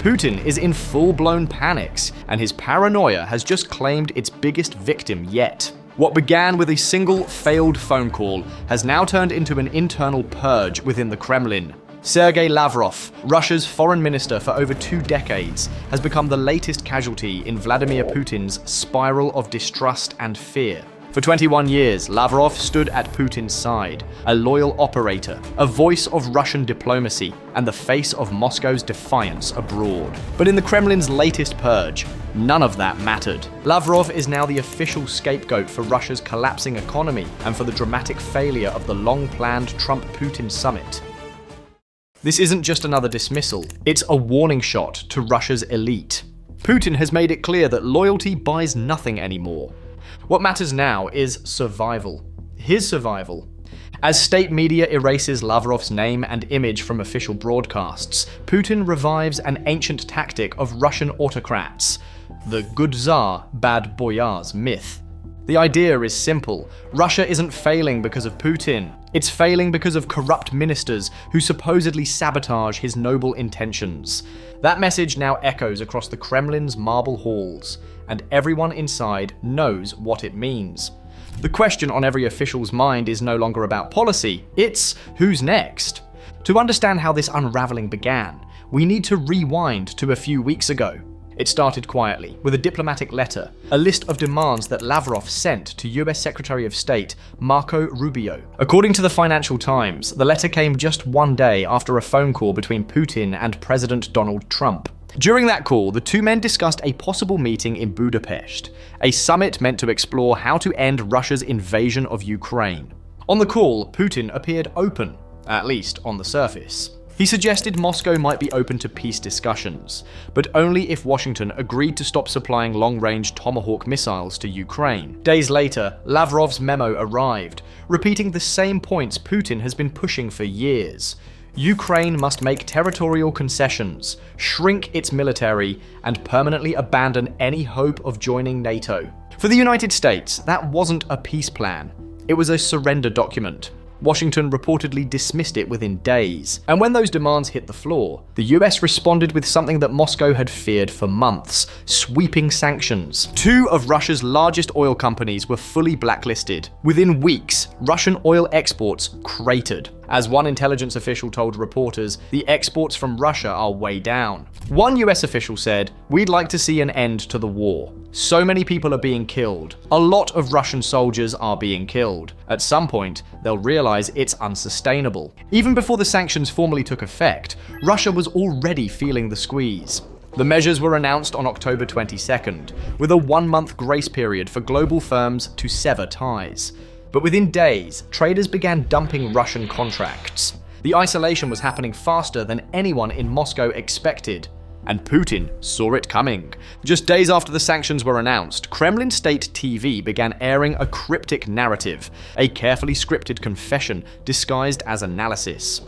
Putin is in full-blown panics, and his paranoia has just claimed its biggest victim yet. What began with a single failed phone call has now turned into an internal purge within the Kremlin. Sergey Lavrov, Russia's foreign minister for over 2 decades, has become the latest casualty in Vladimir Putin's spiral of distrust and fear. For 21 years, Lavrov stood at Putin's side, a loyal operator, a voice of Russian diplomacy, and the face of Moscow's defiance abroad. But in the Kremlin's latest purge, none of that mattered. Lavrov is now the official scapegoat for Russia's collapsing economy and for the dramatic failure of the long-planned Trump-Putin summit. This isn't just another dismissal, it's a warning shot to Russia's elite. Putin has made it clear that loyalty buys nothing anymore. What matters now is survival. His survival. As state media erases Lavrov's name and image from official broadcasts, Putin revives an ancient tactic of Russian autocrats, the good Tsar, bad boyars myth. The idea is simple. Russia isn't failing because of Putin. It's failing because of corrupt ministers who supposedly sabotage his noble intentions. That message now echoes across the Kremlin's marble halls, and everyone inside knows what it means. The question on every official's mind is no longer about policy, it's who's next. To understand how this unraveling began, we need to rewind to a few weeks ago. It started quietly, with a diplomatic letter, a list of demands that Lavrov sent to US Secretary of State Marco Rubio. According to the Financial Times, the letter came just 1 day after a phone call between Putin and President Donald Trump. During that call, the two men discussed a possible meeting in Budapest, a summit meant to explore how to end Russia's invasion of Ukraine. On the call, Putin appeared open, at least on the surface. He suggested Moscow might be open to peace discussions, but only if Washington agreed to stop supplying long-range Tomahawk missiles to Ukraine. Days later, Lavrov's memo arrived, repeating the same points Putin has been pushing for years. Ukraine must make territorial concessions, shrink its military, and permanently abandon any hope of joining NATO. For the United States, that wasn't a peace plan. It was a surrender document. Washington reportedly dismissed it within days. And when those demands hit the floor, the US responded with something that Moscow had feared for months: sweeping sanctions. 2 of Russia's largest oil companies were fully blacklisted. Within weeks, Russian oil exports cratered. As one intelligence official told reporters, the exports from Russia are way down. One US official said, "We'd like to see an end to the war. So many people are being killed. A lot of Russian soldiers are being killed. At some point, they'll realize it's unsustainable." Even before the sanctions formally took effect, Russia was already feeling the squeeze. The measures were announced on October 22nd, with a 1-month grace period for global firms to sever ties. But within days, traders began dumping Russian contracts. The isolation was happening faster than anyone in Moscow expected. And Putin saw it coming. Just days after the sanctions were announced, Kremlin state TV began airing a cryptic narrative, a carefully scripted confession disguised as analysis.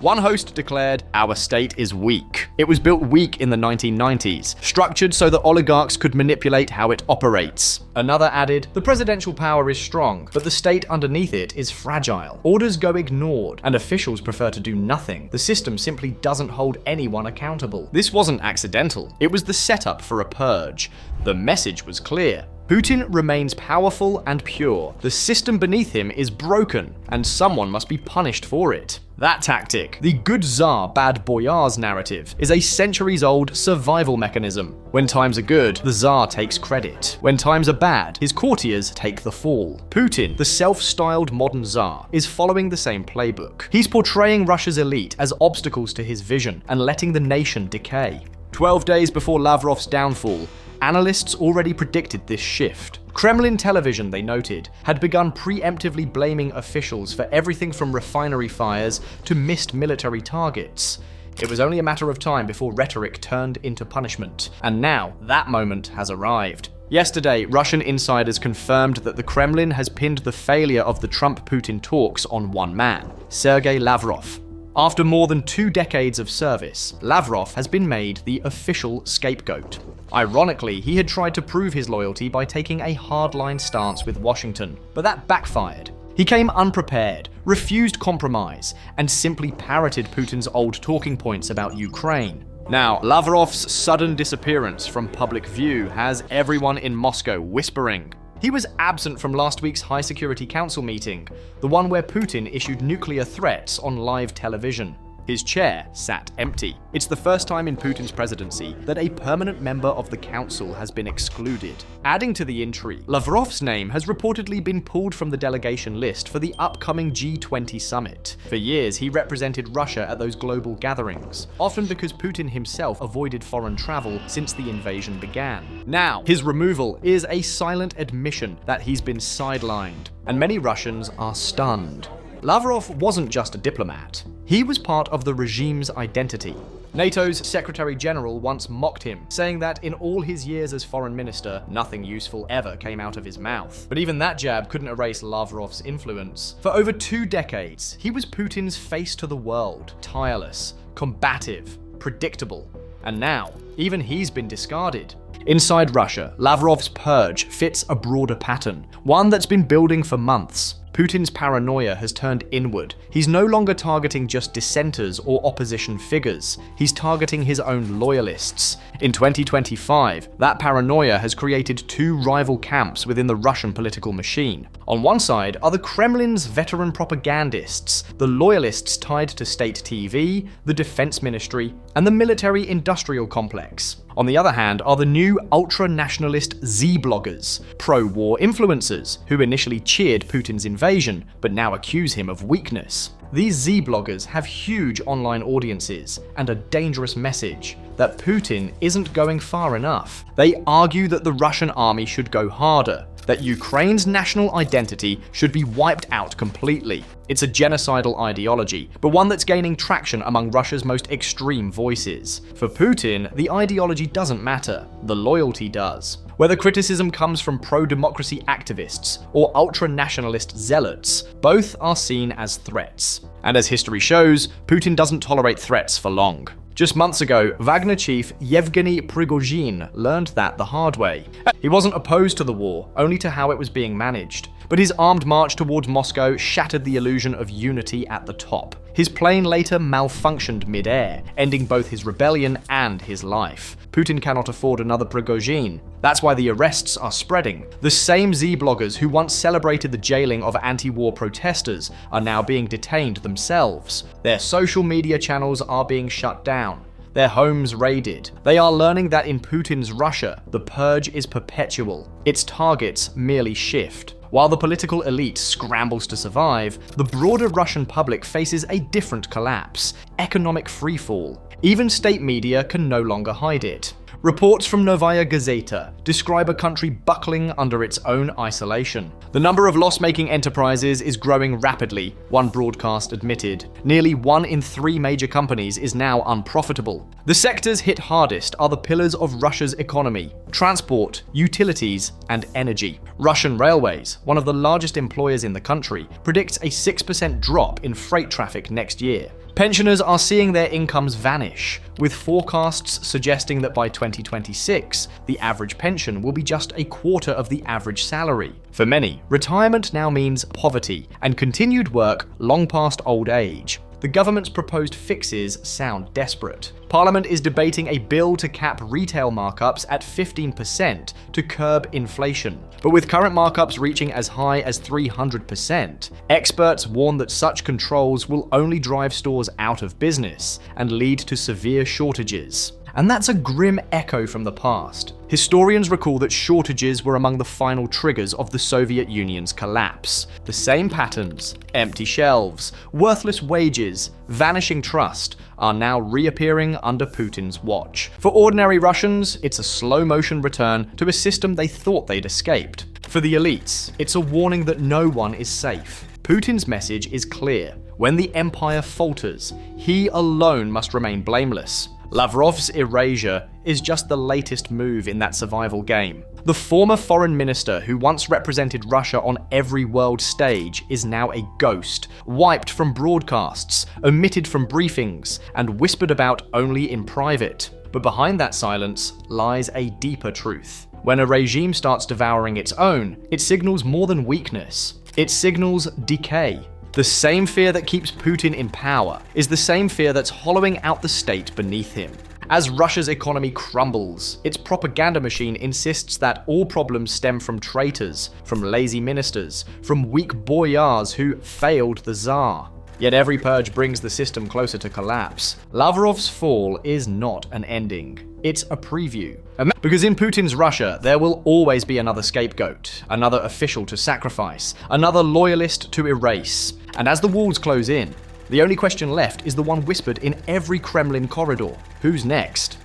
One host declared, "Our state is weak. It was built weak in the 1990s, structured so that oligarchs could manipulate how it operates." Another added, "The presidential power is strong, but the state underneath it is fragile. Orders go ignored, and officials prefer to do nothing. The system simply doesn't hold anyone accountable." This wasn't accidental. It was the setup for a purge. The message was clear. Putin remains powerful and pure. The system beneath him is broken, and someone must be punished for it. That tactic, the good Tsar, bad boyars narrative, is a centuries-old survival mechanism. When times are good, the Tsar takes credit. When times are bad, his courtiers take the fall. Putin, the self-styled modern Tsar, is following the same playbook. He's portraying Russia's elite as obstacles to his vision and letting the nation decay. 12 days before Lavrov's downfall, analysts already predicted this shift. Kremlin television, they noted, had begun preemptively blaming officials for everything from refinery fires to missed military targets. It was only a matter of time before rhetoric turned into punishment, and now that moment has arrived. Yesterday, Russian insiders confirmed that the Kremlin has pinned the failure of the Trump-Putin talks on one man, Sergey Lavrov. After more than 2 decades of service, Lavrov has been made the official scapegoat. Ironically, he had tried to prove his loyalty by taking a hardline stance with Washington, but that backfired. He came unprepared, refused compromise, and simply parroted Putin's old talking points about Ukraine. Now, Lavrov's sudden disappearance from public view has everyone in Moscow whispering. He was absent from last week's High Security Council meeting, the one where Putin issued nuclear threats on live television. His chair sat empty. It's the first time in Putin's presidency that a permanent member of the council has been excluded. Adding to the intrigue, Lavrov's name has reportedly been pulled from the delegation list for the upcoming G20 summit. For years, he represented Russia at those global gatherings, often because Putin himself avoided foreign travel since the invasion began. Now, his removal is a silent admission that he's been sidelined, and many Russians are stunned. Lavrov wasn't just a diplomat. He was part of the regime's identity. NATO's Secretary General once mocked him, saying that in all his years as foreign minister, nothing useful ever came out of his mouth. But even that jab couldn't erase Lavrov's influence. For over 2 decades, he was Putin's face to the world, tireless, combative, predictable. And now, even he's been discarded. Inside Russia, Lavrov's purge fits a broader pattern, one that's been building for months. Putin's paranoia has turned inward. He's no longer targeting just dissenters or opposition figures. He's targeting his own loyalists. In 2025, that paranoia has created 2 rival camps within the Russian political machine. On one side are the Kremlin's veteran propagandists, the loyalists tied to state TV, the defense ministry, and the military-industrial complex. On the other hand are the new ultra-nationalist Z-bloggers, pro-war influencers, who initially cheered Putin's invasion, but now accuse him of weakness. These Z-bloggers have huge online audiences and a dangerous message that Putin isn't going far enough. They argue that the Russian army should go harder, that Ukraine's national identity should be wiped out completely. It's a genocidal ideology, but one that's gaining traction among Russia's most extreme voices. For Putin, the ideology doesn't matter, the loyalty does. Whether criticism comes from pro-democracy activists or ultra-nationalist zealots, both are seen as threats. And as history shows, Putin doesn't tolerate threats for long. Just months ago, Wagner chief Yevgeny Prigozhin learned that the hard way. He wasn't opposed to the war, only to how it was being managed. But his armed march towards Moscow shattered the illusion of unity at the top. His plane later malfunctioned mid-air, ending both his rebellion and his life. Putin cannot afford another Prigozhin. That's why the arrests are spreading. The same Z-bloggers who once celebrated the jailing of anti-war protesters are now being detained themselves. Their social media channels are being shut down. Their homes raided. They are learning that in Putin's Russia, the purge is perpetual. Its targets merely shift. While the political elite scrambles to survive, the broader Russian public faces a different collapse: economic freefall. Even state media can no longer hide it. Reports from Novaya Gazeta describe a country buckling under its own isolation. The number of loss-making enterprises is growing rapidly, one broadcast admitted. Nearly 1 in 3 major companies is now unprofitable. The sectors hit hardest are the pillars of Russia's economy: transport, utilities, and energy. Russian Railways, one of the largest employers in the country, predicts a 6% drop in freight traffic next year. Pensioners are seeing their incomes vanish, with forecasts suggesting that by 2026, the average pension will be just a quarter of the average salary. For many, retirement now means poverty and continued work long past old age. The government's proposed fixes sound desperate. Parliament is debating a bill to cap retail markups at 15% to curb inflation. But with current markups reaching as high as 300%, experts warn that such controls will only drive stores out of business and lead to severe shortages. And that's a grim echo from the past. Historians recall that shortages were among the final triggers of the Soviet Union's collapse. The same patterns, empty shelves, worthless wages, vanishing trust, are now reappearing under Putin's watch. For ordinary Russians, it's a slow-motion return to a system they thought they'd escaped. For the elites, it's a warning that no one is safe. Putin's message is clear. When the empire falters, he alone must remain blameless. Lavrov's erasure is just the latest move in that survival game. The former foreign minister who once represented Russia on every world stage is now a ghost, wiped from broadcasts, omitted from briefings, and whispered about only in private. But behind that silence lies a deeper truth. When a regime starts devouring its own, it signals more than weakness. It signals decay. The same fear that keeps Putin in power is the same fear that's hollowing out the state beneath him. As Russia's economy crumbles, its propaganda machine insists that all problems stem from traitors, from lazy ministers, from weak boyars who failed the Tsar. Yet every purge brings the system closer to collapse. Lavrov's fall is not an ending. It's a preview. Because in Putin's Russia, there will always be another scapegoat, another official to sacrifice, another loyalist to erase. And as the walls close in, the only question left is the one whispered in every Kremlin corridor: who's next?